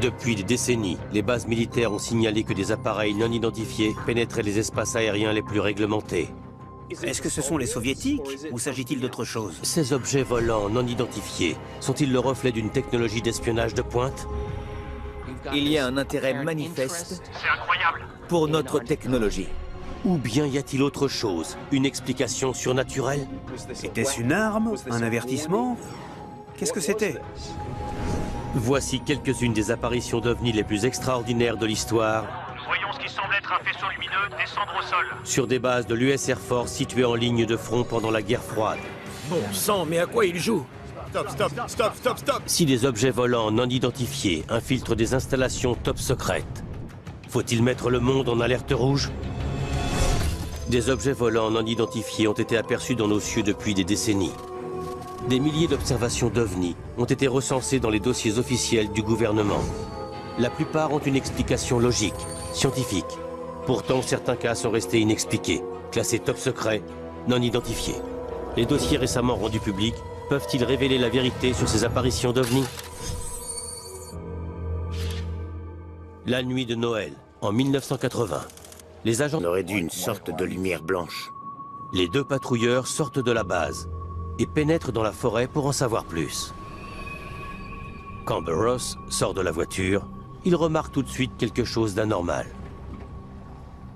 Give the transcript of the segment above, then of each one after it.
Depuis des décennies, les bases militaires ont signalé que des appareils non identifiés pénétraient les espaces aériens les plus réglementés. Est-ce que ce sont les soviétiques ou s'agit-il d'autre chose? Ces objets volants non identifiés sont-ils le reflet d'une technologie d'espionnage de pointe? Il y a un intérêt manifeste pour notre technologie. Ou bien y a-t-il autre chose? Une explication surnaturelle? Était-ce une arme? Un avertissement? Qu'est-ce que c'était? Voici quelques-unes des apparitions d'ovnis les plus extraordinaires de l'histoire. Nous voyons ce qui semble être un faisceau lumineux descendre au sol. Sur des bases de l'US Air Force situées en ligne de front pendant la guerre froide. Bon sang, mais à quoi il joue? Stop. Si des objets volants non identifiés infiltrent des installations top secrètes, faut-il mettre le monde en alerte rouge? Des objets volants non identifiés ont été aperçus dans nos cieux depuis des décennies. Des milliers d'observations d'OVNI ont été recensées dans les dossiers officiels du gouvernement. La plupart ont une explication logique, scientifique. Pourtant, certains cas sont restés inexpliqués, classés top secret, non identifiés. Les dossiers récemment rendus publics peuvent-ils révéler la vérité sur ces apparitions d'OVNI? La nuit de Noël, en 1980, les agents... On aurait dû une sorte de lumière blanche. Les deux patrouilleurs sortent de la base et pénètrent dans la forêt pour en savoir plus. Quand Burroughs sort de la voiture, il remarque tout de suite quelque chose d'anormal.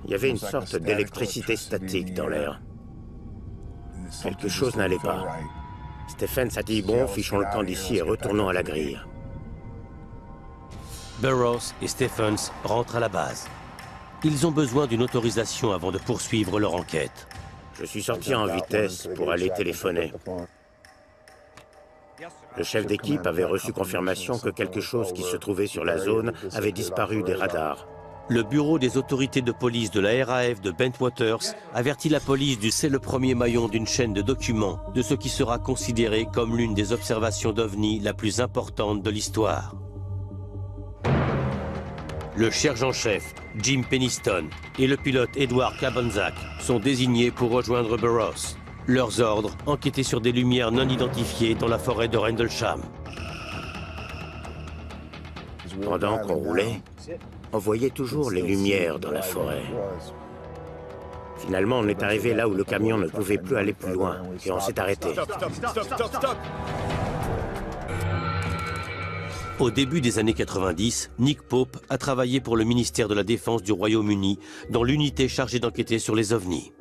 Il y avait une sorte d'électricité statique dans l'air. Quelque chose n'allait pas. Stephens a dit « Bon, fichons le camp d'ici et retournons à la grille ». Burroughs et Stephens rentrent à la base. Ils ont besoin d'une autorisation avant de poursuivre leur enquête. Je suis sorti en vitesse pour aller téléphoner. Le chef d'équipe avait reçu confirmation que quelque chose qui se trouvait sur la zone avait disparu des radars. Le bureau des autorités de police de la RAF de Bentwaters avertit la police du c'est le premier maillon d'une chaîne de documents de ce qui sera considéré comme l'une des observations d'OVNI la plus importante de l'histoire. Le sergent-chef, Jim Penniston, et le pilote Edward Cabanzak sont désignés pour rejoindre Burroughs. Leurs ordres, enquêter sur des lumières non identifiées dans la forêt de Rendlesham. Pendant qu'on roulait, on voyait toujours les lumières dans la forêt. Finalement, on est arrivé là où le camion ne pouvait plus aller plus loin, et on s'est arrêté. Stop. Au début des années 90, Nick Pope a travaillé pour le ministère de la Défense du Royaume-Uni dans l'unité chargée d'enquêter sur les ovnis.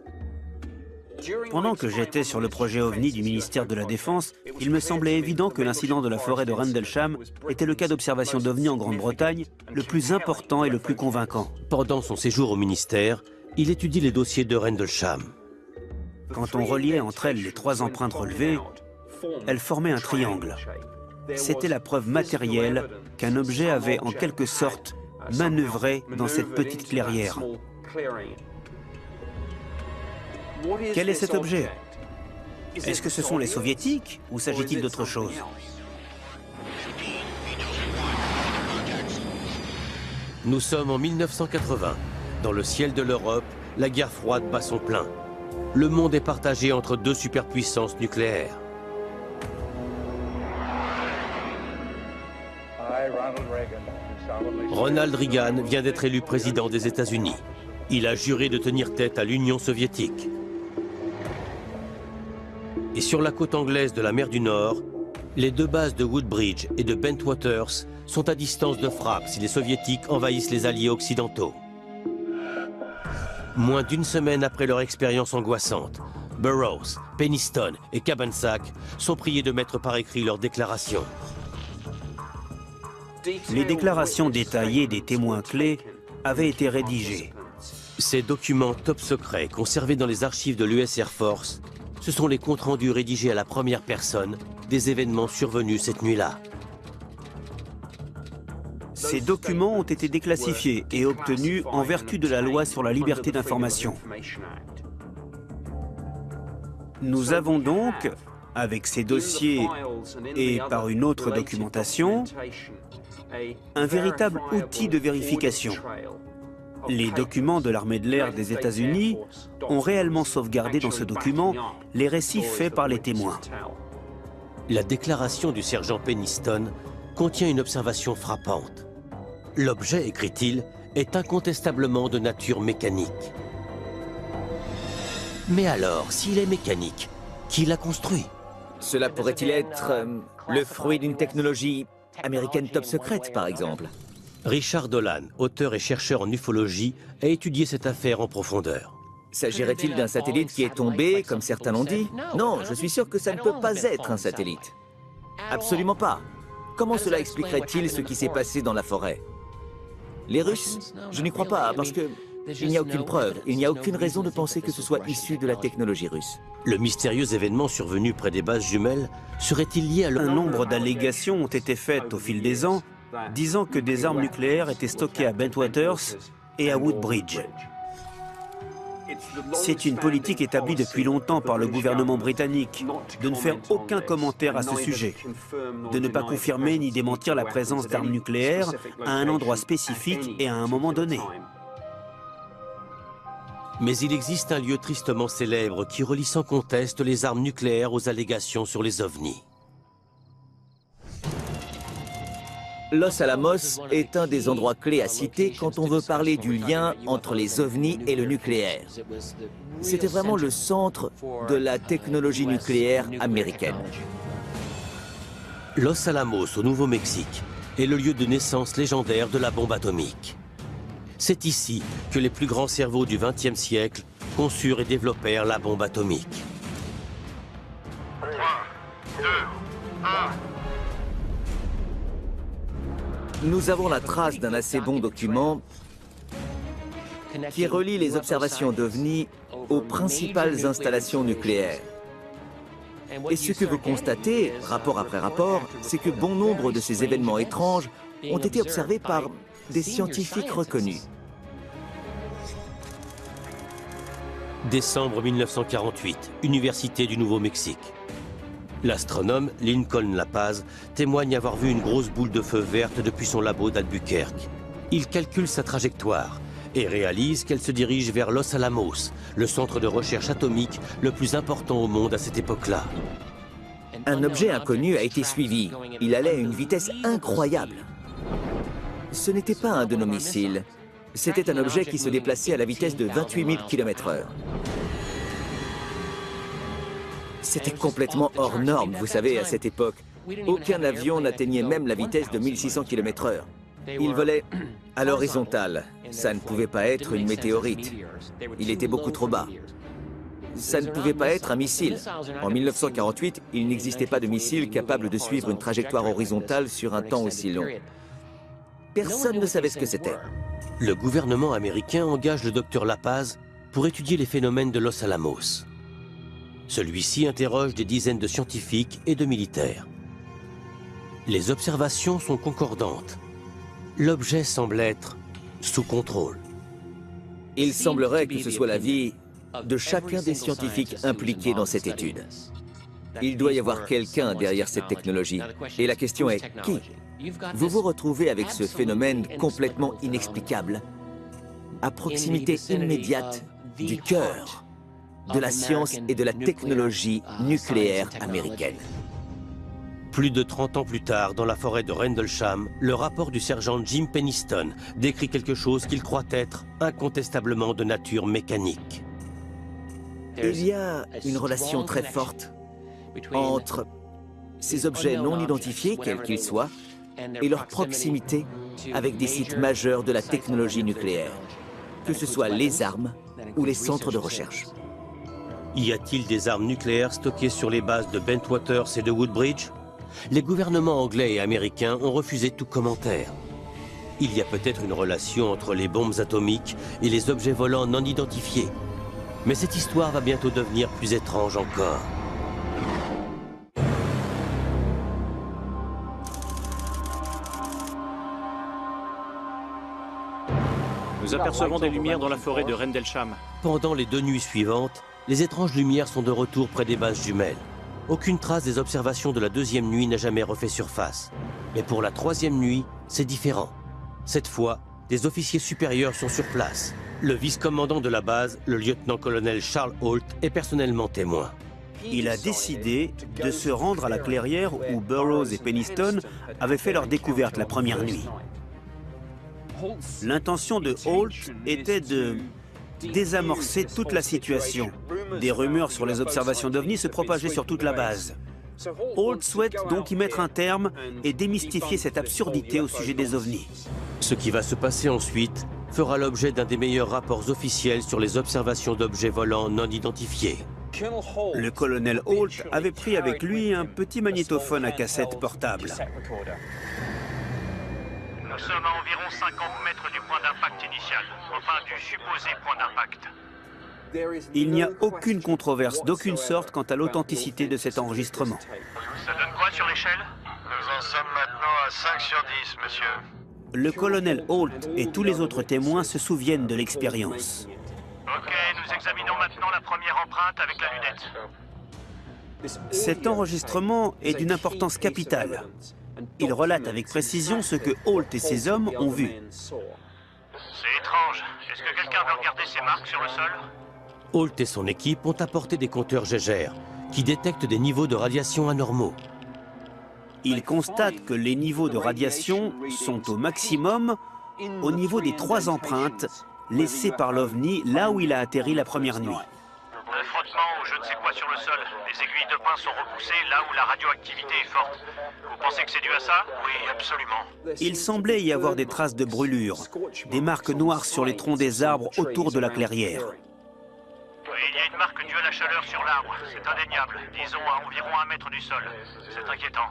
Pendant que j'étais sur le projet OVNI du ministère de la Défense, il me semblait évident que l'incident de la forêt de Rendlesham était le cas d'observation d'OVNI en Grande-Bretagne le plus important et le plus convaincant. Pendant son séjour au ministère, il étudie les dossiers de Rendlesham. Quand on reliait entre elles les 3 empreintes relevées, elles formaient un triangle. C'était la preuve matérielle qu'un objet avait en quelque sorte manœuvré dans cette petite clairière. Quel est cet objet? Est-ce que ce sont les soviétiques ou s'agit-il d'autre chose? Nous sommes en 1980. Dans le ciel de l'Europe, la guerre froide bat son plein. Le monde est partagé entre deux superpuissances nucléaires. Ronald Reagan vient d'être élu président des États-Unis. Il a juré de tenir tête à l'Union soviétique. Et sur la côte anglaise de la mer du Nord, les deux bases de Woodbridge et de Bentwaters sont à distance de frappe si les soviétiques envahissent les alliés occidentaux. Moins d'une semaine après leur expérience angoissante, Burroughs, Penniston et Cabanzak sont priés de mettre par écrit leurs déclarations. Les déclarations détaillées des témoins clés avaient été rédigées. Ces documents top secrets conservés dans les archives de l'US Air Force, ce sont les comptes rendus rédigés à la première personne des événements survenus cette nuit-là. Ces documents ont été déclassifiés et obtenus en vertu de la loi sur la liberté d'information. Nous avons donc, avec ces dossiers et par une autre documentation, un véritable outil de vérification. Les documents de l'armée de l'air des États-Unis ont réellement sauvegardé dans ce document les récits faits par les témoins. La déclaration du sergent Penniston contient une observation frappante. L'objet, écrit-il, est incontestablement de nature mécanique. Mais alors, s'il est mécanique, qui l'a construit? Cela pourrait-il être le fruit d'une technologie américaine top secrète, par exemple? Richard Dolan, auteur et chercheur en ufologie, a étudié cette affaire en profondeur. S'agirait-il d'un satellite qui est tombé, comme certains l'ont dit? Non, je suis sûr que ça ne peut pas être un satellite. Absolument pas. Comment cela expliquerait-il ce qui s'est passé dans la forêt? Les Russes? Je n'y crois pas, parce que il n'y a aucune preuve, il n'y a aucune raison de penser que ce soit issu de la technologie russe. Le mystérieux événement survenu près des bases jumelles serait-il lié à Un nombre d'allégations ont été faites au fil des ans, disant que des armes nucléaires étaient stockées à Bentwaters et à Woodbridge. C'est une politique établie depuis longtemps par le gouvernement britannique de ne faire aucun commentaire à ce sujet, de ne pas confirmer ni démentir la présence d'armes nucléaires à un endroit spécifique et à un moment donné. Mais il existe un lieu tristement célèbre qui relie sans conteste les armes nucléaires aux allégations sur les ovnis. Los Alamos est un des endroits clés à citer quand on veut parler du lien entre les ovnis et le nucléaire. C'était vraiment le centre de la technologie nucléaire américaine. Los Alamos, au Nouveau-Mexique, est le lieu de naissance légendaire de la bombe atomique. C'est ici que les plus grands cerveaux du XXe siècle conçurent et développèrent la bombe atomique. 3, 2, 1... Nous avons la trace d'un assez bon document qui relie les observations d'OVNI aux principales installations nucléaires. Et ce que vous constatez, rapport après rapport, c'est que bon nombre de ces événements étranges ont été observés par des scientifiques reconnus. Décembre 1948, Université du Nouveau-Mexique. L'astronome Lincoln Lapaz témoigne avoir vu une grosse boule de feu verte depuis son labo d'Albuquerque. Il calcule sa trajectoire et réalise qu'elle se dirige vers Los Alamos, le centre de recherche atomique le plus important au monde à cette époque-là. Un objet inconnu a été suivi. Il allait à une vitesse incroyable. Ce n'était pas un de nos missiles. C'était un objet qui se déplaçait à la vitesse de 28 000 km/h. C'était complètement hors norme, vous savez, à cette époque. Aucun avion n'atteignait même la vitesse de 1600 km/h. Il volait à l'horizontale. Ça ne pouvait pas être une météorite. Il était beaucoup trop bas. Ça ne pouvait pas être un missile. En 1948, il n'existait pas de missile capable de suivre une trajectoire horizontale sur un temps aussi long. Personne ne savait ce que c'était. Le gouvernement américain engage le docteur Lapaz pour étudier les phénomènes de Los Alamos. Celui-ci interroge des dizaines de scientifiques et de militaires. Les observations sont concordantes. L'objet semble être sous contrôle. Il semblerait que ce soit la vie de chacun des scientifiques impliqués dans cette étude. Il doit y avoir quelqu'un derrière cette technologie. Et la question est, qui? Vous vous retrouvez avec ce phénomène complètement inexplicable, à proximité immédiate du cœur de la science et de la technologie nucléaire américaine. Plus de 30 ans plus tard, dans la forêt de Rendlesham, le rapport du sergent Jim Penniston décrit quelque chose qu'il croit être incontestablement de nature mécanique. Il y a une relation très forte entre ces objets non identifiés, quels qu'ils soient, et leur proximité avec des sites majeurs de la technologie nucléaire, que ce soit les armes ou les centres de recherche. Y a-t-il des armes nucléaires stockées sur les bases de Bentwaters et de Woodbridge? Les gouvernements anglais et américains ont refusé tout commentaire. Il y a peut-être une relation entre les bombes atomiques et les objets volants non identifiés. Mais cette histoire va bientôt devenir plus étrange encore. Nous apercevons des lumières dans la forêt de Rendlesham. Pendant les 2 nuits suivantes, les étranges lumières sont de retour près des bases jumelles. Aucune trace des observations de la 2e nuit n'a jamais refait surface. Mais pour la 3e nuit, c'est différent. Cette fois, des officiers supérieurs sont sur place. Le vice-commandant de la base, le lieutenant-colonel Charles Holt, est personnellement témoin. Il a décidé de se rendre à la clairière où Burroughs et Penniston avaient fait leur découverte la première nuit. L'intention de Holt était de désamorcer toute la situation. Des rumeurs sur les observations d'OVNI se propageaient sur toute la base. Holt souhaite donc y mettre un terme et démystifier cette absurdité au sujet des ovnis. Ce qui va se passer ensuite fera l'objet d'un des meilleurs rapports officiels sur les observations d'objets volants non identifiés. Le colonel Holt avait pris avec lui un petit magnétophone à cassette portable. Nous sommes à environ 50 mètres du point d'impact initial, enfin du supposé point d'impact. Il n'y a aucune controverse d'aucune sorte quant à l'authenticité de cet enregistrement. Ça donne quoi sur l'échelle? Nous en sommes maintenant à 5 sur 10, monsieur. Le colonel Holt et tous les autres témoins se souviennent de l'expérience. Ok, nous examinons maintenant la première empreinte avec la lunette. Cet enregistrement est d'une importance capitale. Il relate avec précision ce que Holt et ses hommes ont vu. C'est étrange. Est-ce que quelqu'un veut regarder ces marques sur le sol? Holt et son équipe ont apporté des compteurs Geiger qui détectent des niveaux de radiation anormaux. Il constate que les niveaux de radiation sont au maximum au niveau des 3 empreintes laissées par l'OVNI là où il a atterri la première nuit. Un frottement ou je ne sais quoi sur le sol. Les aiguilles de pin sont repoussées là où la radioactivité est forte. Vous pensez que c'est dû à ça? Oui, absolument. Il semblait y avoir des traces de brûlure, des marques noires sur les troncs des arbres autour de la clairière. Oui, il y a une marque due à la chaleur sur l'arbre. C'est indéniable. Disons à environ 1 mètre du sol. C'est inquiétant.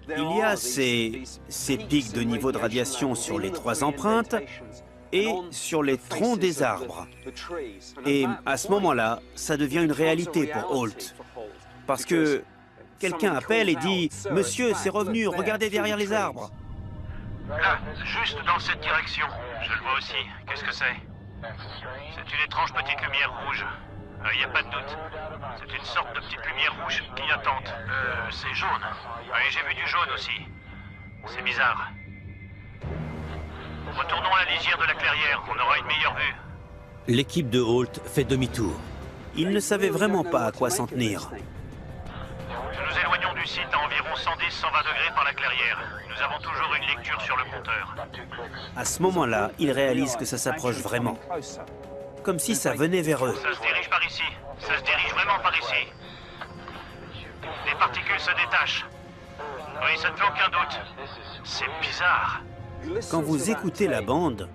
Il y a ces pics de niveau de radiation sur les 3 empreintes et sur les troncs des arbres. Et à ce moment-là, ça devient une réalité pour Holt. Parce que quelqu'un appelle et dit « Monsieur, c'est revenu, regardez derrière les arbres ». Là, juste dans cette direction. Je le vois aussi. Qu'est-ce que c'est? C'est une étrange petite lumière rouge. Il n'y a pas de doute. C'est une sorte de petite lumière rouge clignotante. C'est jaune. Oui, j'ai vu du jaune aussi. C'est bizarre. Retournons à la lisière de la clairière, on aura une meilleure vue. L'équipe de Holt fait demi-tour. Il ne savait vraiment pas à quoi s'en tenir. Nous nous éloignons du site à environ 110-120 degrés par la clairière. Nous avons toujours une lecture sur le compteur. À ce moment-là, il réalise que ça s'approche vraiment. Comme si ça venait vers eux. Ça se dirige par ici. Ça se dirige vraiment par ici. Les particules se détachent. Oui, ça ne fait aucun doute. C'est bizarre. Quand vous écoutez la bande,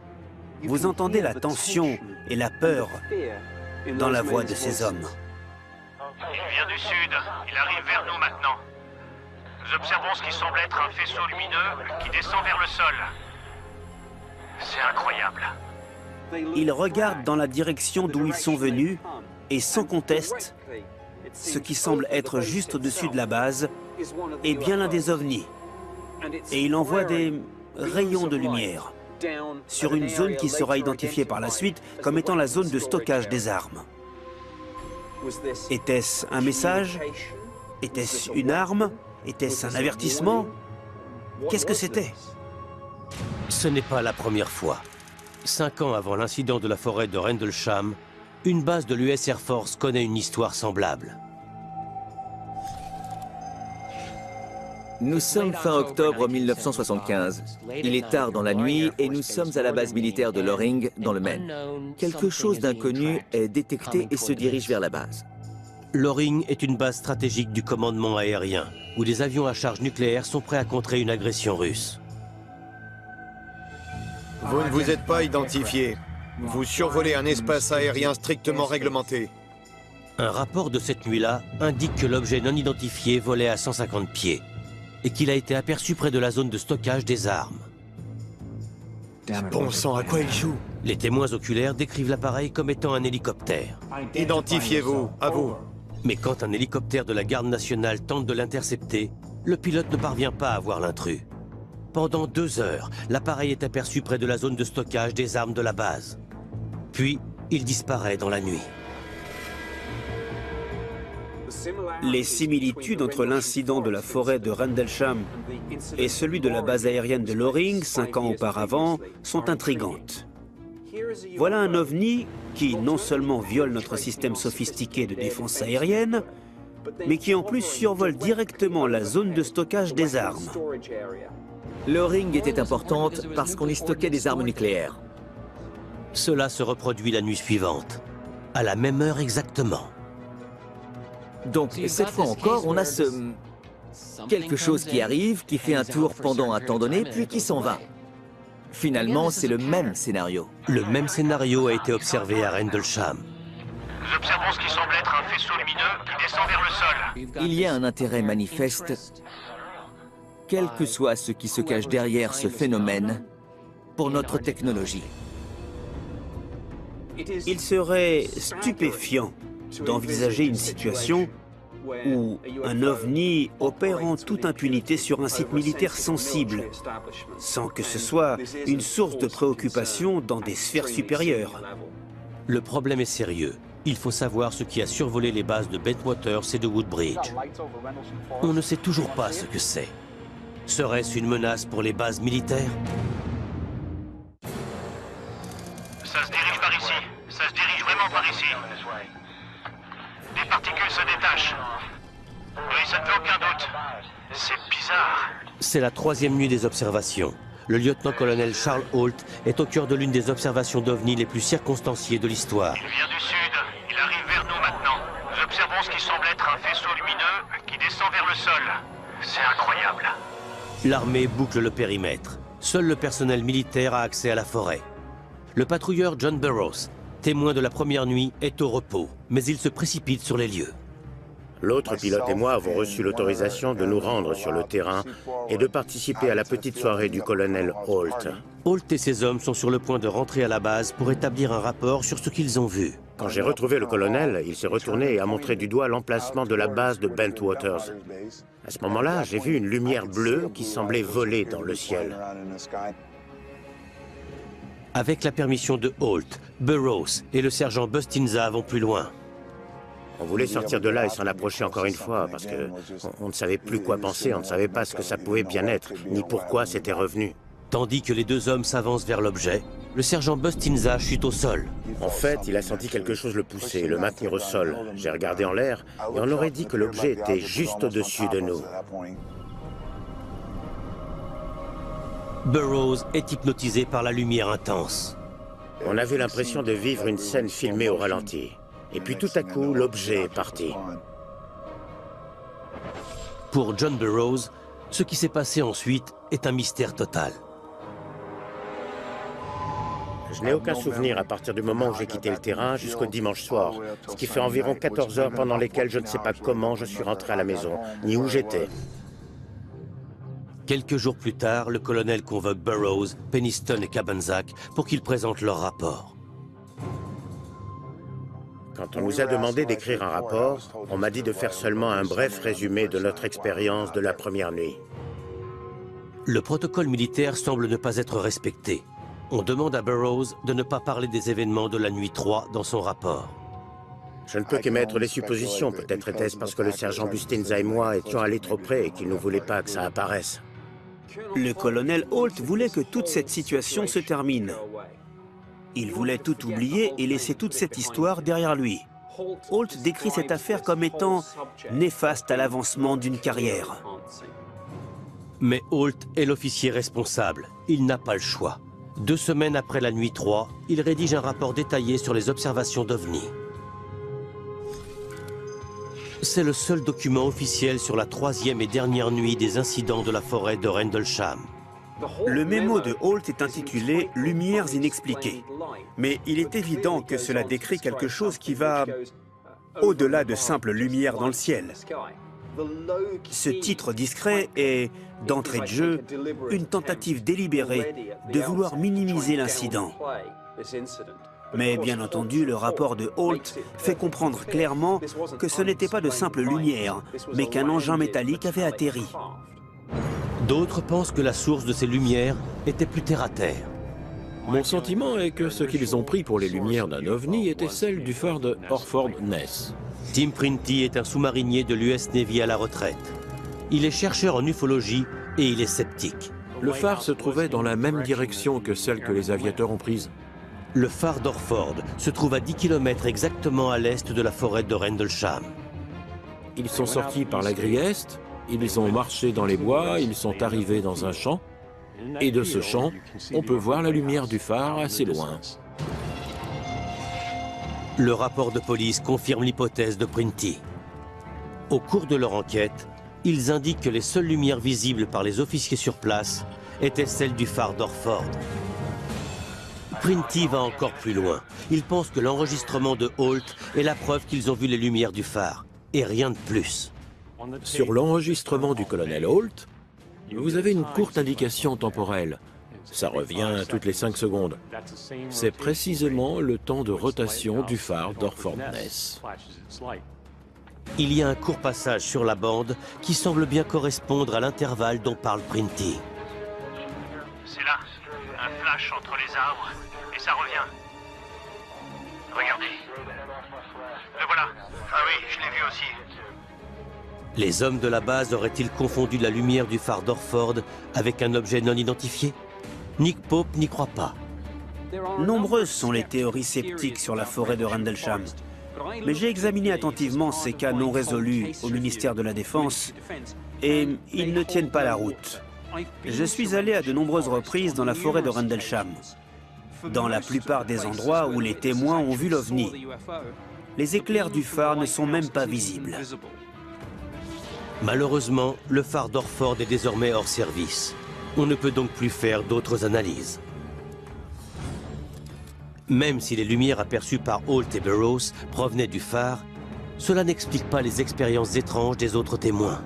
vous entendez la tension et la peur dans la voix de ces hommes. Il vient du sud. Il arrive vers nous maintenant. Nous observons ce qui semble être un faisceau lumineux qui descend vers le sol. C'est incroyable. Ils regardent dans la direction d'où ils sont venus et sans conteste, ce qui semble être juste au-dessus de la base est bien l'un des ovnis. Et il envoie des rayons de lumière sur une zone qui sera identifiée par la suite comme étant la zone de stockage des armes. Était-ce un message? Était-ce une arme? Était-ce un avertissement? Qu'est-ce que c'était? Ce n'est pas la première fois. 5 ans avant l'incident de la forêt de Rendlesham, une base de l'US Air Force connaît une histoire semblable. Nous sommes fin octobre 1975. Il est tard dans la nuit et nous sommes à la base militaire de Loring, dans le Maine. Quelque chose d'inconnu est détecté et se dirige vers la base. Loring est une base stratégique du commandement aérien, où des avions à charge nucléaire sont prêts à contrer une agression russe. Vous ne vous êtes pas identifié. Vous survolez un espace aérien strictement réglementé. Un rapport de cette nuit-là indique que l'objet non identifié volait à 150 pieds et qu'il a été aperçu près de la zone de stockage des armes. Bon sang, à quoi il joue? Les témoins oculaires décrivent l'appareil comme étant un hélicoptère. Identifiez-vous, à vous. Mais quand un hélicoptère de la garde nationale tente de l'intercepter, le pilote ne parvient pas à voir l'intrus. Pendant 2 heures, l'appareil est aperçu près de la zone de stockage des armes de la base. Puis, il disparaît dans la nuit. Les similitudes entre l'incident de la forêt de Rendlesham et celui de la base aérienne de Loring 5 ans auparavant sont intrigantes. Voilà un ovni qui non seulement viole notre système sophistiqué de défense aérienne, mais qui en plus survole directement la zone de stockage des armes. Le ring était importante parce qu'on y stockait des armes nucléaires. Cela se reproduit la nuit suivante, à la même heure exactement. Donc, cette fois encore, on a quelque chose qui arrive, qui fait un tour pendant un temps donné, puis qui s'en va. Finalement, c'est le même scénario. Le même scénario a été observé à Rendlesham. Nous observons ce qui semble être un faisceau lumineux qui descend vers le sol. Il y a un intérêt manifeste, quel que soit ce qui se cache derrière ce phénomène, pour notre technologie. Il serait stupéfiant d'envisager une situation où un ovni opère en toute impunité sur un site militaire sensible, sans que ce soit une source de préoccupation dans des sphères supérieures. Le problème est sérieux. Il faut savoir ce qui a survolé les bases de Bentwaters et de Woodbridge. On ne sait toujours pas ce que c'est. Serait-ce une menace pour les bases militaires? Ça se dirige par ici. Ça se dirige vraiment par ici. Des particules se détachent. Oui, ça ne fait aucun doute. C'est bizarre. C'est la troisième nuit des observations. Le lieutenant-colonel Charles Holt est au cœur de l'une des observations d'OVNI les plus circonstanciées de l'histoire. Il vient du sud. Il arrive vers nous maintenant. Nous observons ce qui semble être un faisceau lumineux qui descend vers le sol. C'est incroyable. L'armée boucle le périmètre. Seul le personnel militaire a accès à la forêt. Le patrouilleur John Burroughs, témoin de la première nuit, est au repos, mais il se précipite sur les lieux. L'autre pilote et moi avons reçu l'autorisation de nous rendre sur le terrain et de participer à la petite soirée du colonel Holt. Holt et ses hommes sont sur le point de rentrer à la base pour établir un rapport sur ce qu'ils ont vu. Quand j'ai retrouvé le colonel, il s'est retourné et a montré du doigt l'emplacement de la base de Bentwaters. À ce moment-là, j'ai vu une lumière bleue qui semblait voler dans le ciel. Avec la permission de Holt, Burroughs et le sergent Bustinza vont plus loin. On voulait sortir de là et s'en approcher encore une fois, parce que on ne savait plus quoi penser, on ne savait pas ce que ça pouvait bien être, ni pourquoi c'était revenu. Tandis que les deux hommes s'avancent vers l'objet, le sergent Bustinza chute au sol. En fait, il a senti quelque chose le pousser, le maintenir au sol. J'ai regardé en l'air et on aurait dit que l'objet était juste au-dessus de nous. Burroughs est hypnotisé par la lumière intense. On avait l'impression de vivre une scène filmée au ralenti. Et puis tout à coup, l'objet est parti. Pour John Burroughs, ce qui s'est passé ensuite est un mystère total. Je n'ai aucun souvenir à partir du moment où j'ai quitté le terrain jusqu'au dimanche soir, ce qui fait environ 14 heures pendant lesquelles je ne sais pas comment je suis rentré à la maison, ni où j'étais. Quelques jours plus tard, le colonel convoque Burroughs, Peniston et Cabanzac pour qu'ils présentent leur rapport. Quand on nous a demandé d'écrire un rapport, on m'a dit de faire seulement un bref résumé de notre expérience de la première nuit. Le protocole militaire semble ne pas être respecté. On demande à Burroughs de ne pas parler des événements de la nuit 3 dans son rapport. Je ne peux qu'émettre des suppositions. Peut-être était-ce parce que le sergent Bustinza et moi étions allés trop près et qu'il ne voulait pas que ça apparaisse. Le colonel Holt voulait que toute cette situation se termine. Il voulait tout oublier et laisser toute cette histoire derrière lui. Holt décrit cette affaire comme étant néfaste à l'avancement d'une carrière. Mais Holt est l'officier responsable. Il n'a pas le choix. 2 semaines après la nuit 3, il rédige un rapport détaillé sur les observations d'OVNI. C'est le seul document officiel sur la 3e et dernière nuit des incidents de la forêt de Rendlesham. Le mémo de Holt est intitulé « Lumières inexpliquées ». Mais il est évident que cela décrit quelque chose qui va au-delà de simples lumières dans le ciel. Ce titre discret est, d'entrée de jeu, une tentative délibérée de vouloir minimiser l'incident. Mais bien entendu, le rapport de Holt fait comprendre clairement que ce n'était pas de simples lumières, mais qu'un engin métallique avait atterri. D'autres pensent que la source de ces lumières était plus terre-à-terre. Mon sentiment est que ce qu'ils ont pris pour les lumières d'un ovni était celle du phare de Orford Ness. Tim Printy est un sous-marinier de l'US Navy à la retraite. Il est chercheur en ufologie et il est sceptique. Le phare se trouvait dans la même direction que celle que les aviateurs ont prise. Le phare d'Orford se trouve à 10 km exactement à l'est de la forêt de Rendlesham. Ils sont sortis par la grille est, ils ont marché dans les bois, ils sont arrivés dans un champ. Et de ce champ, on peut voir la lumière du phare assez loin. Le rapport de police confirme l'hypothèse de Printy. Au cours de leur enquête, ils indiquent que les seules lumières visibles par les officiers sur place étaient celles du phare d'Orford. Printy va encore plus loin. Il pense que l'enregistrement de Holt est la preuve qu'ils ont vu les lumières du phare, et rien de plus. Sur l'enregistrement du colonel Holt, vous avez une courte indication temporelle. Ça revient toutes les 5 secondes. C'est précisément le temps de rotation du phare d'Orford Ness. Il y a un court passage sur la bande qui semble bien correspondre à l'intervalle dont parle Printy. C'est là, un flash entre les arbres, et ça revient. Regardez. Le voilà. Ah oui, je l'ai vu aussi. Les hommes de la base auraient-ils confondu la lumière du phare d'Orford avec un objet non identifié? Nick Pope n'y croit pas. Nombreuses sont les théories sceptiques sur la forêt de Rendlesham. Mais j'ai examiné attentivement ces cas non résolus au ministère de la Défense et ils ne tiennent pas la route. Je suis allé à de nombreuses reprises dans la forêt de Rendlesham, dans la plupart des endroits où les témoins ont vu l'OVNI. Les éclairs du phare ne sont même pas visibles. Malheureusement, le phare d'Orford est désormais hors service. On ne peut donc plus faire d'autres analyses. Même si les lumières aperçues par Holt et Burroughs provenaient du phare, cela n'explique pas les expériences étranges des autres témoins.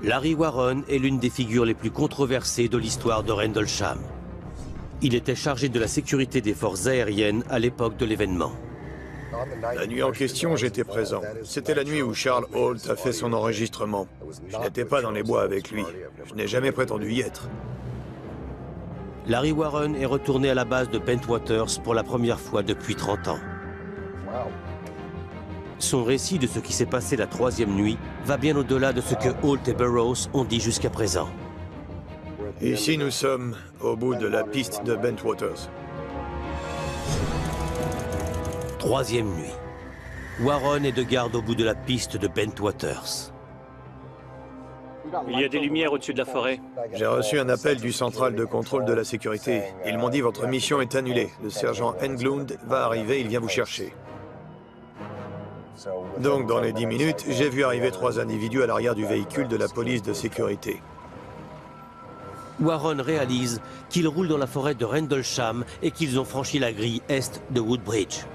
Larry Warren est l'une des figures les plus controversées de l'histoire de Rendlesham. Il était chargé de la sécurité des forces aériennes à l'époque de l'événement. La nuit en question, j'étais présent. C'était la nuit où Charles Holt a fait son enregistrement. Je n'étais pas dans les bois avec lui. Je n'ai jamais prétendu y être. Larry Warren est retourné à la base de Bentwaters pour la première fois depuis 30 ans. Son récit de ce qui s'est passé la troisième nuit va bien au-delà de ce que Holt et Burroughs ont dit jusqu'à présent. Ici, nous sommes au bout de la piste de Bentwaters. Troisième nuit. Warren est de garde au bout de la piste de Bentwaters. Il y a des lumières au-dessus de la forêt. J'ai reçu un appel du central de contrôle de la sécurité. Ils m'ont dit votre mission est annulée. Le sergent Englund va arriver, il vient vous chercher. Donc, dans les 10 minutes, j'ai vu arriver 3 individus à l'arrière du véhicule de la police de sécurité. Warren réalise qu'ils roulent dans la forêt de Rendlesham et qu'ils ont franchi la grille est de Woodbridge.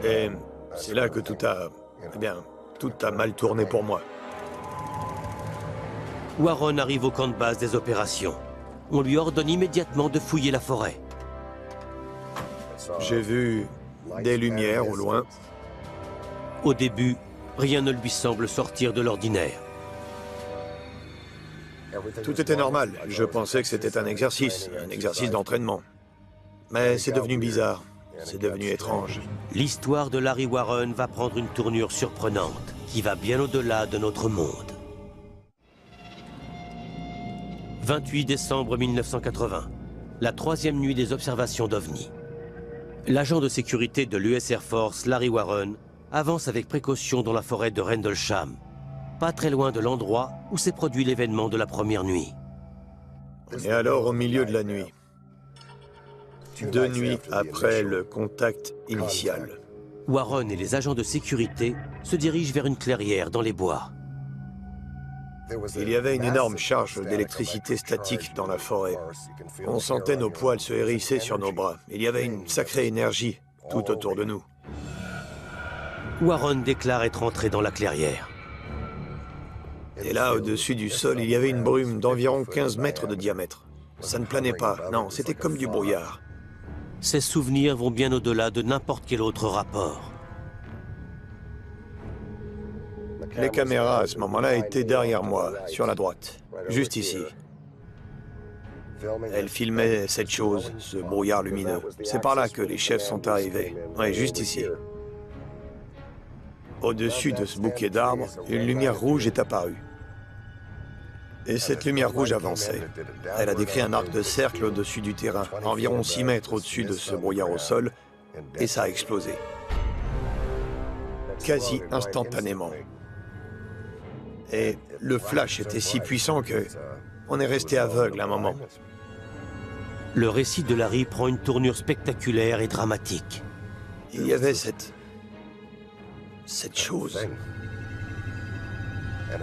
Et c'est là que tout a... Eh bien, tout a mal tourné pour moi. Warren arrive au camp de base des opérations. On lui ordonne immédiatement de fouiller la forêt. J'ai vu des lumières au loin. Au début, rien ne lui semble sortir de l'ordinaire. Tout était normal. Je pensais que c'était un exercice d'entraînement. Mais c'est devenu bizarre. C'est devenu étrange. L'histoire de Larry Warren va prendre une tournure surprenante, qui va bien au-delà de notre monde. 28 décembre 1980, la troisième nuit des observations d'OVNI. L'agent de sécurité de l'US Air Force, Larry Warren, avance avec précaution dans la forêt de Rendlesham, pas très loin de l'endroit où s'est produit l'événement de la première nuit. On est alors au milieu de la nuit. 2 nuits après le contact initial. Warren et les agents de sécurité se dirigent vers une clairière dans les bois. Il y avait une énorme charge d'électricité statique dans la forêt. On sentait nos poils se hérisser sur nos bras. Il y avait une sacrée énergie tout autour de nous. Warren déclare être entré dans la clairière. Et là, au-dessus du sol, il y avait une brume d'environ 15 mètres de diamètre. Ça ne planait pas, non, c'était comme du brouillard. Ces souvenirs vont bien au-delà de n'importe quel autre rapport. Les caméras, à ce moment-là, étaient derrière moi, sur la droite, juste ici. Elles filmaient cette chose, ce brouillard lumineux. C'est par là que les chefs sont arrivés. Oui, juste ici. Au-dessus de ce bouquet d'arbres, une lumière rouge est apparue. Et cette lumière rouge avançait. Elle a décrit un arc de cercle au-dessus du terrain, environ 6 mètres au-dessus de ce brouillard au sol, et ça a explosé. Quasi instantanément. Et le flash était si puissant que on est resté aveugle un moment. Le récit de Larry prend une tournure spectaculaire et dramatique. Il y avait cette chose.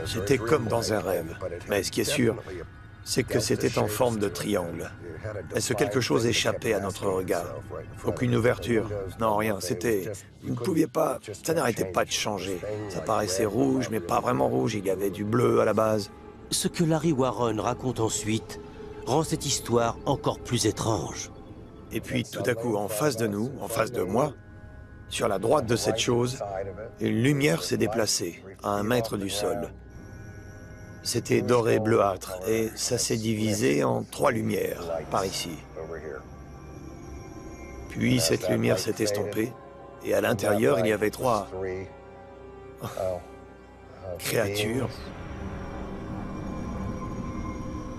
C'était comme dans un rêve. Mais ce qui est sûr, c'est que c'était en forme de triangle. Et ce quelque chose échappait à notre regard. Aucune ouverture, non rien, c'était... Vous ne pouviez pas... Ça n'arrêtait pas de changer. Ça paraissait rouge, mais pas vraiment rouge, il y avait du bleu à la base. Ce que Larry Warren raconte ensuite rend cette histoire encore plus étrange. Et puis tout à coup, en face de nous, en face de moi, sur la droite de cette chose, une lumière s'est déplacée à 1 mètre du sol. C'était doré bleuâtre et ça s'est divisé en 3 lumières, par ici. Puis cette lumière s'est estompée et à l'intérieur, il y avait 3 créatures.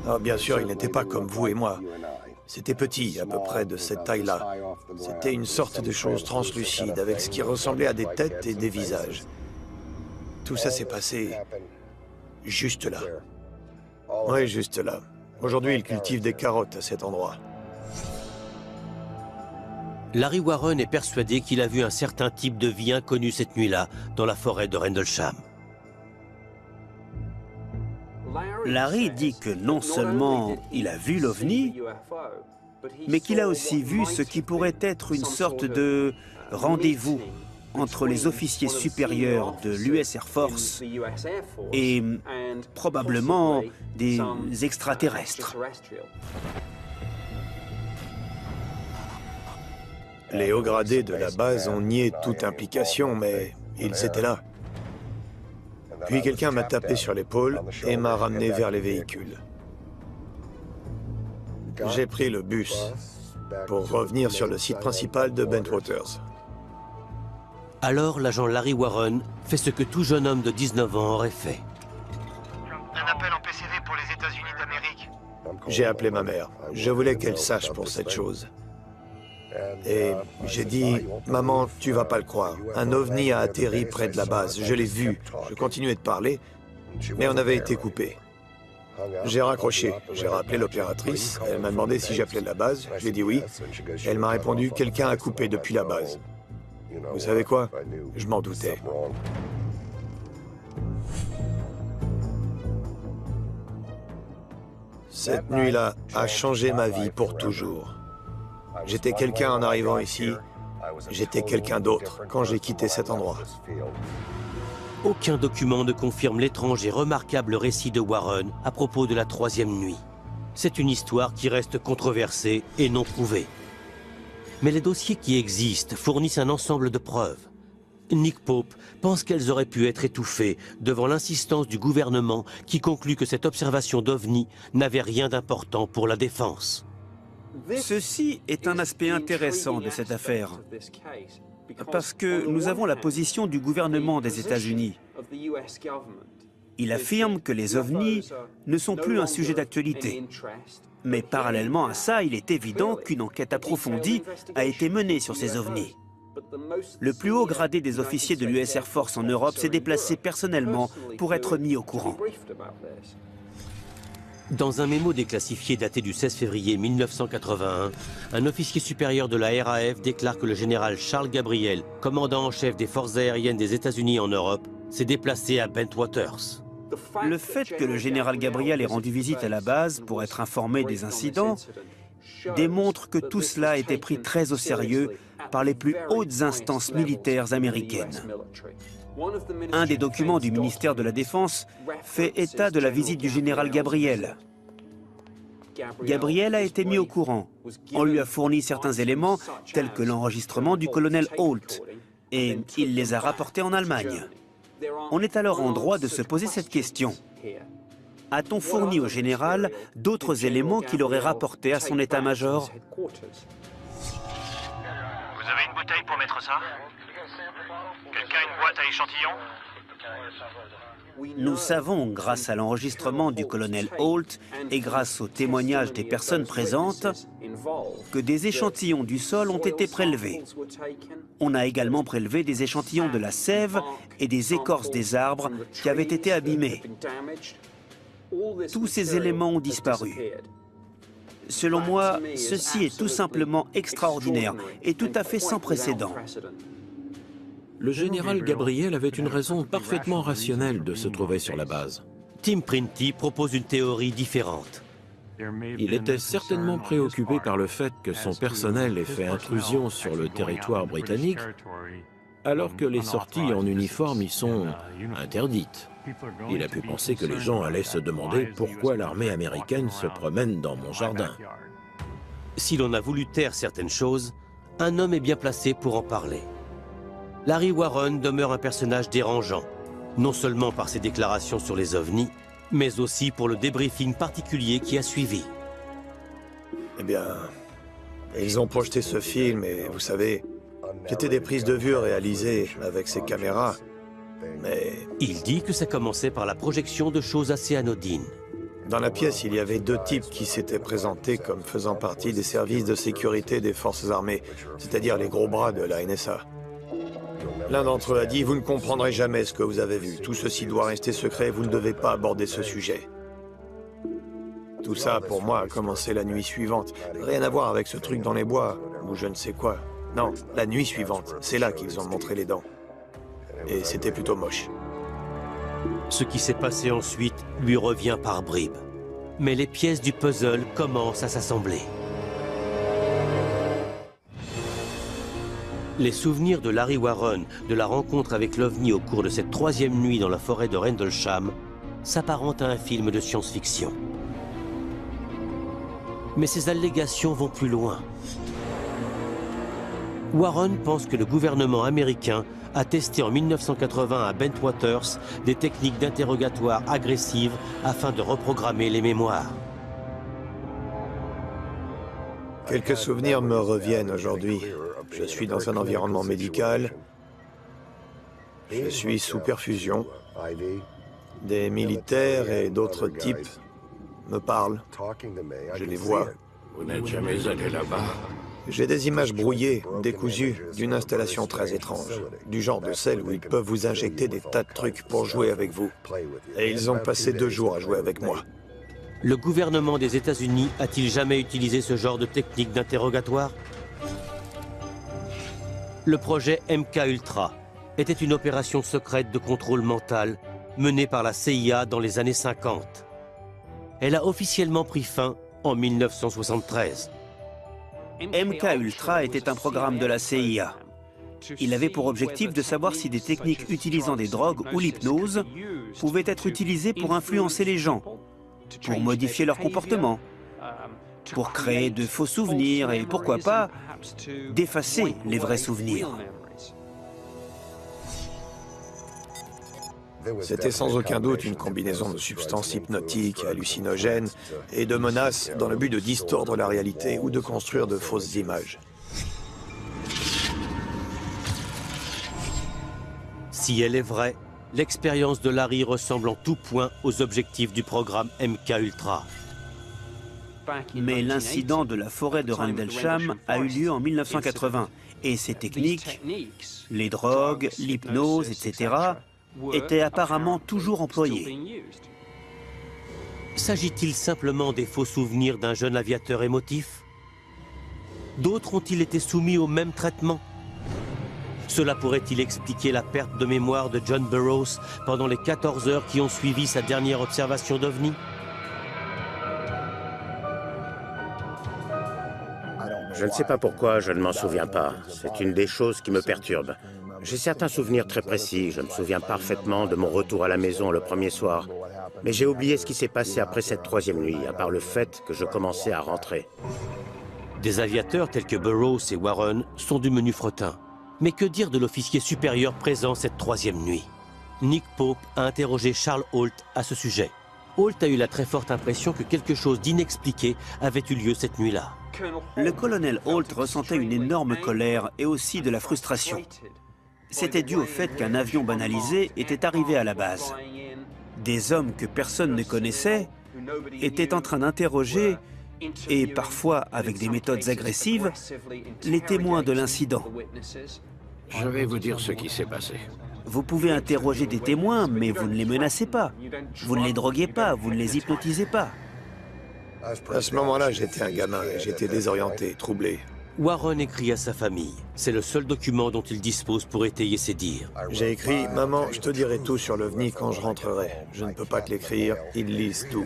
Alors, bien sûr, ils n'étaient pas comme vous et moi. C'était petit, à peu près de cette taille-là. C'était une sorte de chose translucide, avec ce qui ressemblait à des têtes et des visages. Tout ça s'est passé juste là. Oui, juste là. Aujourd'hui, ils cultivent des carottes à cet endroit. Larry Warren est persuadé qu'il a vu un certain type de vie inconnu cette nuit-là, dans la forêt de Rendlesham. Larry dit que non seulement il a vu l'OVNI, mais qu'il a aussi vu ce qui pourrait être une sorte de rendez-vous entre les officiers supérieurs de l'US Air Force et probablement des extraterrestres. Les hauts gradés de la base ont nié toute implication, mais ils étaient là. Puis quelqu'un m'a tapé sur l'épaule et m'a ramené vers les véhicules. J'ai pris le bus pour revenir sur le site principal de Bentwaters. Alors l'agent Larry Warren fait ce que tout jeune homme de 19 ans aurait fait. Un appel en PCV pour les États-Unis d'Amérique. J'ai appelé ma mère. Je voulais qu'elle sache pour cette chose. Et j'ai dit, maman, tu vas pas le croire. Un ovni a atterri près de la base. Je l'ai vu. Je continuais de parler, mais on avait été coupé. J'ai raccroché. J'ai rappelé l'opératrice. Elle m'a demandé si j'appelais de la base. J'ai dit oui. Elle m'a répondu, quelqu'un a coupé depuis la base. Vous savez quoi? Je m'en doutais. Cette nuit-là a changé ma vie pour toujours. J'étais quelqu'un en arrivant ici, j'étais quelqu'un d'autre quand j'ai quitté cet endroit. Aucun document ne confirme l'étrange et remarquable récit de Warren à propos de la 3e nuit. C'est une histoire qui reste controversée et non prouvée. Mais les dossiers qui existent fournissent un ensemble de preuves. Nick Pope pense qu'elles auraient pu être étouffées devant l'insistance du gouvernement qui conclut que cette observation d'OVNI n'avait rien d'important pour la défense. Ceci est un aspect intéressant de cette affaire, parce que nous avons la position du gouvernement des États-Unis. Il affirme que les ovnis ne sont plus un sujet d'actualité. Mais parallèlement à ça, il est évident qu'une enquête approfondie a été menée sur ces ovnis. Le plus haut gradé des officiers de l'US Air Force en Europe s'est déplacé personnellement pour être mis au courant. Dans un mémo déclassifié daté du 16 février 1981, un officier supérieur de la RAF déclare que le général Charles Gabriel, commandant en chef des forces aériennes des États-Unis en Europe, s'est déplacé à Bentwaters. Le fait que le général Gabriel ait rendu visite à la base pour être informé des incidents démontre que tout cela a été pris très au sérieux par les plus hautes instances militaires américaines. Un des documents du ministère de la Défense fait état de la visite du général Gabriel. Gabriel a été mis au courant. On lui a fourni certains éléments, tels que l'enregistrement du colonel Holt, et il les a rapportés en Allemagne. On est alors en droit de se poser cette question. A-t-on fourni au général d'autres éléments qu'il aurait rapportés à son état-major? Vous avez une bouteille pour mettre ça? Quelqu'un a une boîte à échantillons? Nous savons, grâce à l'enregistrement du colonel Holt et grâce aux témoignages des personnes présentes, que des échantillons du sol ont été prélevés. On a également prélevé des échantillons de la sève et des écorces des arbres qui avaient été abîmés. Tous ces éléments ont disparu. Selon moi, ceci est tout simplement extraordinaire et tout à fait sans précédent. Le général Gabriel avait une raison parfaitement rationnelle de se trouver sur la base. Tim Printy propose une théorie différente. Il était certainement préoccupé par le fait que son personnel ait fait intrusion sur le territoire britannique, alors que les sorties en uniforme y sont interdites. Il a pu penser que les gens allaient se demander pourquoi l'armée américaine se promène dans mon jardin. Si l'on a voulu taire certaines choses, un homme est bien placé pour en parler. Larry Warren demeure un personnage dérangeant, non seulement par ses déclarations sur les ovnis, mais aussi pour le débriefing particulier qui a suivi. Eh bien, ils ont projeté ce film et, vous savez, c'était des prises de vue réalisées avec ces caméras, mais... Il dit que ça commençait par la projection de choses assez anodines. Dans la pièce, il y avait deux types qui s'étaient présentés comme faisant partie des services de sécurité des forces armées, c'est-à-dire les gros bras de la NSA. L'un d'entre eux a dit « Vous ne comprendrez jamais ce que vous avez vu. Tout ceci doit rester secret, vous ne devez pas aborder ce sujet. » Tout ça, pour moi, a commencé la nuit suivante. Rien à voir avec ce truc dans les bois, ou je ne sais quoi. Non, la nuit suivante, c'est là qu'ils ont montré les dents. Et c'était plutôt moche. Ce qui s'est passé ensuite lui revient par bribes. Mais les pièces du puzzle commencent à s'assembler. Les souvenirs de Larry Warren de la rencontre avec l'OVNI au cours de cette troisième nuit dans la forêt de Rendlesham s'apparentent à un film de science-fiction. Mais ces allégations vont plus loin. Warren pense que le gouvernement américain a testé en 1980 à Bentwaters des techniques d'interrogatoire agressives afin de reprogrammer les mémoires. Quelques souvenirs me reviennent aujourd'hui. Je suis dans un environnement médical. Je suis sous perfusion. Des militaires et d'autres types me parlent. Je les vois. Vous n'êtes jamais allé là-bas? J'ai des images brouillées, décousues, d'une installation très étrange. Du genre de celle où ils peuvent vous injecter des tas de trucs pour jouer avec vous. Et ils ont passé 2 jours à jouer avec moi. Le gouvernement des États-Unis a-t-il jamais utilisé ce genre de technique d'interrogatoire? Le projet MK-Ultra était une opération secrète de contrôle mental menée par la CIA dans les années 50. Elle a officiellement pris fin en 1973. MK-Ultra était un programme de la CIA. Il avait pour objectif de savoir si des techniques utilisant des drogues ou l'hypnose pouvaient être utilisées pour influencer les gens, pour modifier leur comportement, pour créer de faux souvenirs et, pourquoi pas, d'effacer les vrais souvenirs. C'était sans aucun doute une combinaison de substances hypnotiques, hallucinogènes et de menaces dans le but de distordre la réalité ou de construire de fausses images. Si elle est vraie, l'expérience de Larry ressemble en tout point aux objectifs du programme MK-Ultra. Mais l'incident de la forêt de Rendlesham a eu lieu en 1980 et ces techniques, les drogues, l'hypnose, etc., étaient apparemment toujours employées. S'agit-il simplement des faux souvenirs d'un jeune aviateur émotif? D'autres ont-ils été soumis au même traitement? Cela pourrait-il expliquer la perte de mémoire de John Burroughs pendant les 14 heures qui ont suivi sa dernière observation d'OVNI? Je ne sais pas pourquoi, je ne m'en souviens pas. C'est une des choses qui me perturbe. J'ai certains souvenirs très précis. Je me souviens parfaitement de mon retour à la maison le premier soir. Mais j'ai oublié ce qui s'est passé après cette troisième nuit, à part le fait que je commençais à rentrer. Des aviateurs tels que Burroughs et Warren sont du menu fretin. Mais que dire de l'officier supérieur présent cette troisième nuit? Nick Pope a interrogé Charles Holt à ce sujet. Holt a eu la très forte impression que quelque chose d'inexpliqué avait eu lieu cette nuit-là. Le colonel Holt ressentait une énorme colère et aussi de la frustration. C'était dû au fait qu'un avion banalisé était arrivé à la base. des hommes que personne ne connaissait étaient en train d'interroger, et parfois avec des méthodes agressives, les témoins de l'incident. Je vais vous dire ce qui s'est passé. Vous pouvez interroger des témoins, mais vous ne les menacez pas. Vous ne les droguez pas, vous ne les hypnotisez pas. À ce moment-là, j'étais un gamin et j'étais désorienté, troublé. Warren écrit à sa famille. C'est le seul document dont il dispose pour étayer ses dires. J'ai écrit « Maman, je te dirai tout sur l'OVNI quand je rentrerai. Je ne peux pas te l'écrire, ils lisent tout. »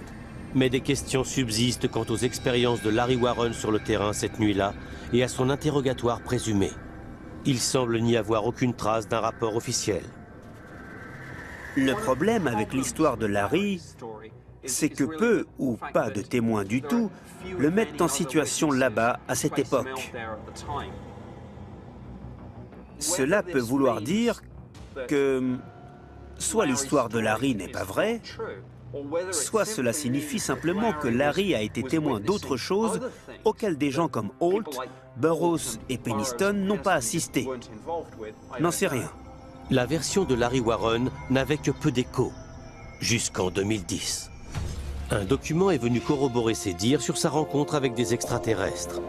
Mais des questions subsistent quant aux expériences de Larry Warren sur le terrain cette nuit-là et à son interrogatoire présumé. Il semble n'y avoir aucune trace d'un rapport officiel. Le problème avec l'histoire de Larry, c'est que peu ou pas de témoins du tout le mettent en situation là-bas à cette époque. Cela peut vouloir dire que soit l'histoire de Larry n'est pas vraie, soit cela signifie simplement que Larry a été témoin d'autre chose auxquelles des gens comme Holt, Burroughs et Penniston n'ont pas assisté. N'en sait rien. La version de Larry Warren n'avait que peu d'écho, jusqu'en 2010. Un document est venu corroborer ses dires sur sa rencontre avec des extraterrestres.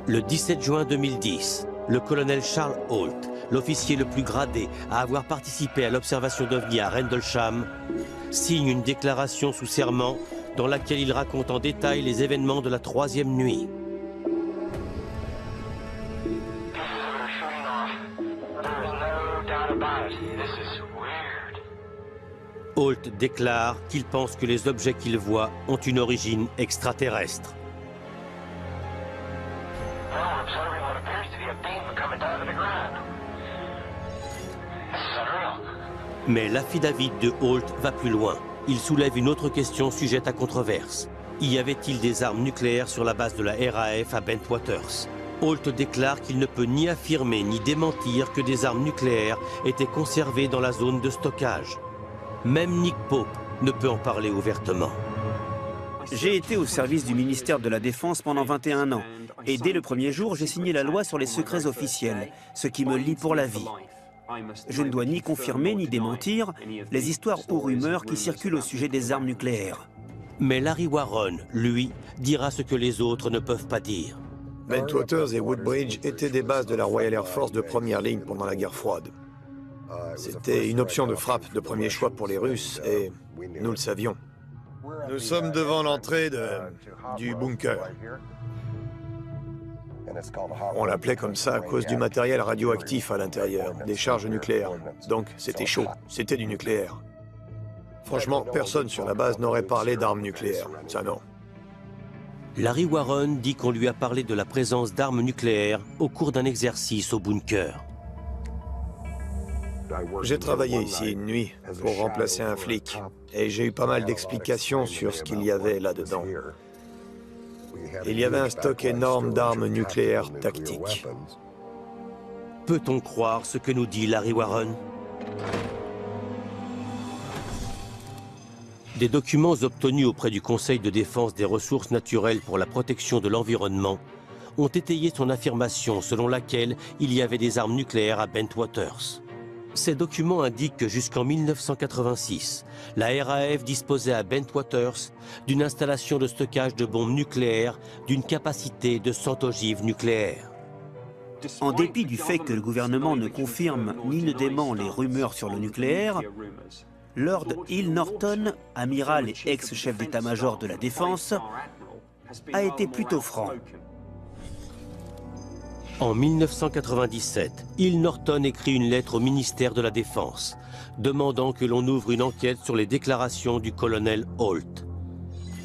Le 17 juin 2010, le colonel Charles Holt, l'officier le plus gradé à avoir participé à l'observation d'OVNI à Rendlesham, signe une déclaration sous serment dans laquelle il raconte en détail les événements de la troisième nuit. Holt déclare qu'il pense que les objets qu'il voit ont une origine extraterrestre. Mais l'affidavit de Holt va plus loin. Il soulève une autre question sujette à controverse. Y avait-il des armes nucléaires sur la base de la RAF à Bentwaters? Holt déclare qu'il ne peut ni affirmer ni démentir que des armes nucléaires étaient conservées dans la zone de stockage. Même Nick Pope ne peut en parler ouvertement. J'ai été au service du ministère de la Défense pendant 21 ans. Et dès le premier jour, j'ai signé la loi sur les secrets officiels, ce qui me lie pour la vie. Je ne dois ni confirmer ni démentir les histoires ou rumeurs qui circulent au sujet des armes nucléaires. Mais Larry Warren, lui, dira ce que les autres ne peuvent pas dire. Bentwaters et Woodbridge étaient des bases de la Royal Air Force de première ligne pendant la guerre froide. C'était une option de frappe de premier choix pour les Russes et nous le savions. Nous sommes devant l'entrée du bunker. On l'appelait comme ça à cause du matériel radioactif à l'intérieur, des charges nucléaires. Donc c'était chaud, c'était du nucléaire. Franchement, personne sur la base n'aurait parlé d'armes nucléaires, ça non. Larry Warren dit qu'on lui a parlé de la présence d'armes nucléaires au cours d'un exercice au bunker. J'ai travaillé ici une nuit pour remplacer un flic et j'ai eu pas mal d'explications sur ce qu'il y avait là-dedans. Il y avait un stock énorme d'armes nucléaires tactiques. Peut-on croire ce que nous dit Larry Warren? Des documents obtenus auprès du Conseil de défense des ressources naturelles pour la protection de l'environnement ont étayé son affirmation selon laquelle il y avait des armes nucléaires à Bentwaters. Ces documents indiquent que jusqu'en 1986, la RAF disposait à Bentwaters d'une installation de stockage de bombes nucléaires d'une capacité de 100 ogives nucléaires. En dépit du fait que le gouvernement ne confirme ni ne dément les rumeurs sur le nucléaire, Lord Hill Norton, amiral et ex-chef d'état-major de la Défense, a été plutôt franc. En 1997, Hill Norton écrit une lettre au ministère de la Défense, demandant que l'on ouvre une enquête sur les déclarations du colonel Holt.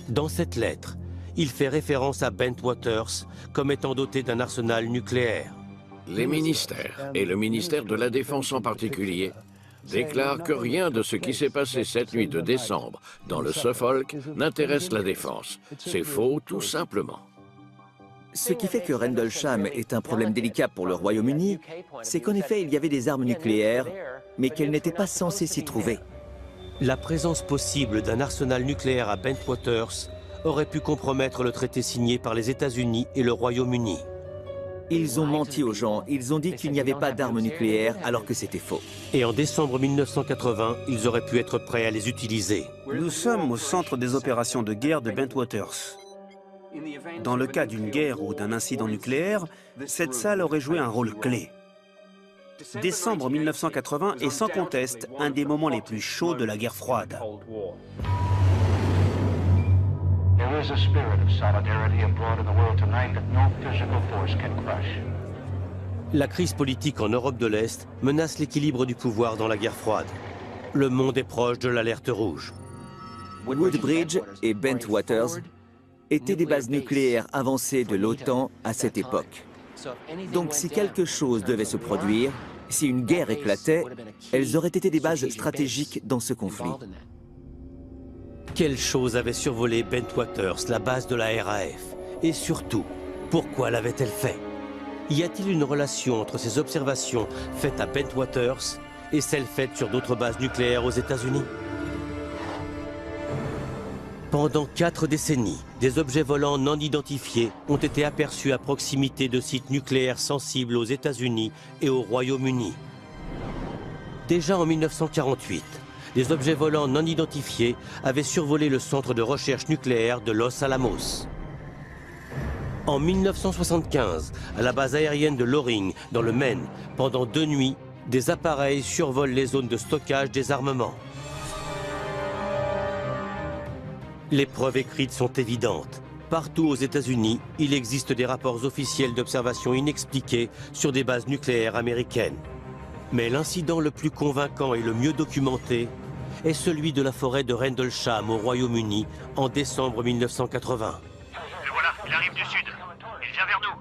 Dans cette lettre, il fait référence à Bentwaters comme étant doté d'un arsenal nucléaire. Les ministères, et le ministère de la Défense en particulier, déclarent que rien de ce qui s'est passé cette nuit de décembre dans le Suffolk n'intéresse la Défense. C'est faux, tout simplement. Ce qui fait que Rendlesham est un problème délicat pour le Royaume-Uni, c'est qu'en effet, il y avait des armes nucléaires, mais qu'elles n'étaient pas censées s'y trouver. La présence possible d'un arsenal nucléaire à Bentwaters aurait pu compromettre le traité signé par les États-Unis et le Royaume-Uni. Ils ont menti aux gens, ils ont dit qu'il n'y avait pas d'armes nucléaires alors que c'était faux. Et en décembre 1980, ils auraient pu être prêts à les utiliser. Nous sommes au centre des opérations de guerre de Bentwaters. Dans le cas d'une guerre ou d'un incident nucléaire, cette salle aurait joué un rôle clé. Décembre 1980 est sans conteste un des moments les plus chauds de la guerre froide. There is a spirit of solidarity abroad in the world tonight that no physical force can crush. La crise politique en Europe de l'Est menace l'équilibre du pouvoir dans la guerre froide. Le monde est proche de l'alerte rouge. Woodbridge et Bentwaters étaient des bases nucléaires avancées de l'OTAN à cette époque. Donc si quelque chose devait se produire, si une guerre éclatait, elles auraient été des bases stratégiques dans ce conflit. Quelle chose avait survolé Bentwaters, la base de la RAF? Et surtout, pourquoi l'avait-elle fait? Y a-t-il une relation entre ces observations faites à Bentwaters et celles faites sur d'autres bases nucléaires aux États-Unis? Pendant 4 décennies, des objets volants non identifiés ont été aperçus à proximité de sites nucléaires sensibles aux États-Unis et au Royaume-Uni. Déjà en 1948, des objets volants non identifiés avaient survolé le centre de recherche nucléaire de Los Alamos. En 1975, à la base aérienne de Loring, dans le Maine, pendant 2 nuits, des appareils survolent les zones de stockage des armements. Les preuves écrites sont évidentes. Partout aux États-Unis, il existe des rapports officiels d'observations inexpliquées sur des bases nucléaires américaines. Mais l'incident le plus convaincant et le mieux documenté est celui de la forêt de Rendlesham au Royaume-Uni en décembre 1980. Le voilà, il arrive du sud. Il vient vers nous.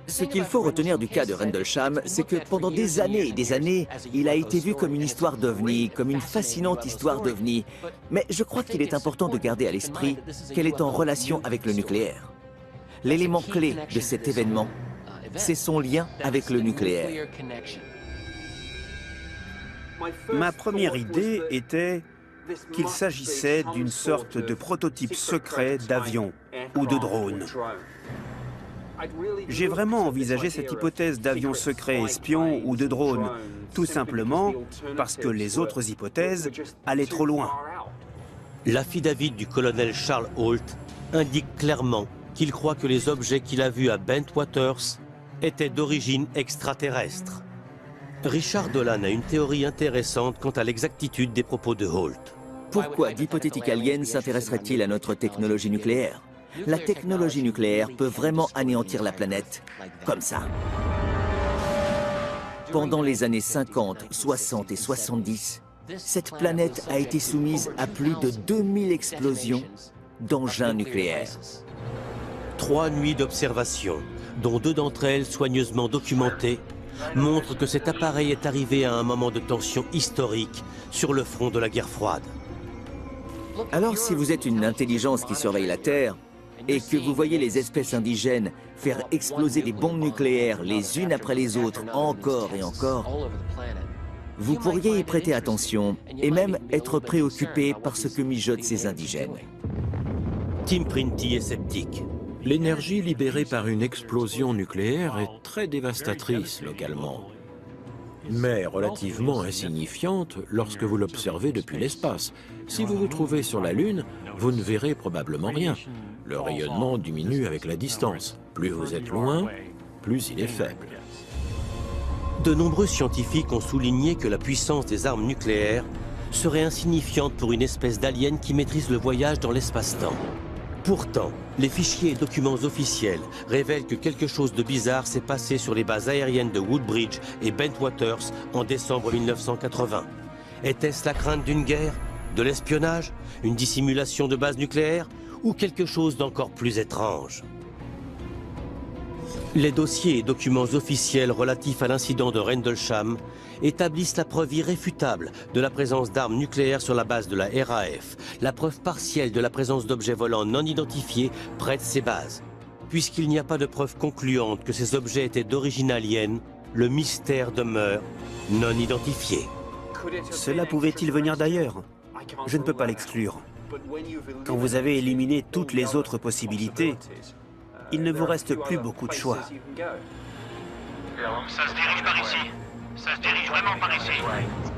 Ce qu'il faut retenir du cas de Rendlesham, c'est que pendant des années et des années, il a été vu comme une histoire d'OVNI, comme une fascinante histoire d'OVNI. Mais je crois qu'il est important de garder à l'esprit qu'elle est en relation avec le nucléaire. L'élément clé de cet événement, c'est son lien avec le nucléaire. Ma première idée était qu'il s'agissait d'une sorte de prototype secret d'avion ou de drone. J'ai vraiment envisagé cette hypothèse d'avion secret espion ou de drone, tout simplement parce que les autres hypothèses allaient trop loin. L'affidavit du colonel Charles Holt indique clairement qu'il croit que les objets qu'il a vus à Bentwaters étaient d'origine extraterrestre. Richard Dolan a une théorie intéressante quant à l'exactitude des propos de Holt. Pourquoi d'hypothétiques aliens s'intéresseraient-ils à notre technologie nucléaire? La technologie nucléaire peut vraiment anéantir la planète, comme ça. Pendant les années 50, 60 et 70, cette planète a été soumise à plus de 2000 explosions d'engins nucléaires. 3 nuits d'observation, dont 2 d'entre elles soigneusement documentées, montrent que cet appareil est arrivé à un moment de tension historique sur le front de la guerre froide. Alors si vous êtes une intelligence qui surveille la Terre, et que vous voyez les espèces indigènes faire exploser des bombes nucléaires les unes après les autres, encore et encore, vous pourriez y prêter attention et même être préoccupé par ce que mijotent ces indigènes. Tim Printy est sceptique. L'énergie libérée par une explosion nucléaire est très dévastatrice localement, mais relativement insignifiante lorsque vous l'observez depuis l'espace. Si vous vous trouvez sur la Lune, vous ne verrez probablement rien. Le rayonnement diminue avec la distance. Plus vous êtes loin, plus il est faible. De nombreux scientifiques ont souligné que la puissance des armes nucléaires serait insignifiante pour une espèce d'alien qui maîtrise le voyage dans l'espace-temps. Pourtant, les fichiers et documents officiels révèlent que quelque chose de bizarre s'est passé sur les bases aériennes de Woodbridge et Bentwaters en décembre 1980. Était-ce la crainte d'une guerre, de l'espionnage, une dissimulation de bases nucléaires ou quelque chose d'encore plus étrange? Les dossiers et documents officiels relatifs à l'incident de Rendlesham établissent la preuve irréfutable de la présence d'armes nucléaires sur la base de la RAF, la preuve partielle de la présence d'objets volants non identifiés près de ces bases. Puisqu'il n'y a pas de preuve concluante que ces objets étaient d'origine alienne, le mystère demeure non identifié. Cela pouvait-il venir d'ailleurs? Je ne peux pas l'exclure. Quand vous avez éliminé toutes les autres possibilités, il ne vous reste plus beaucoup de choix. Ça se dirige par ici. Ça se dirige vraiment par ici.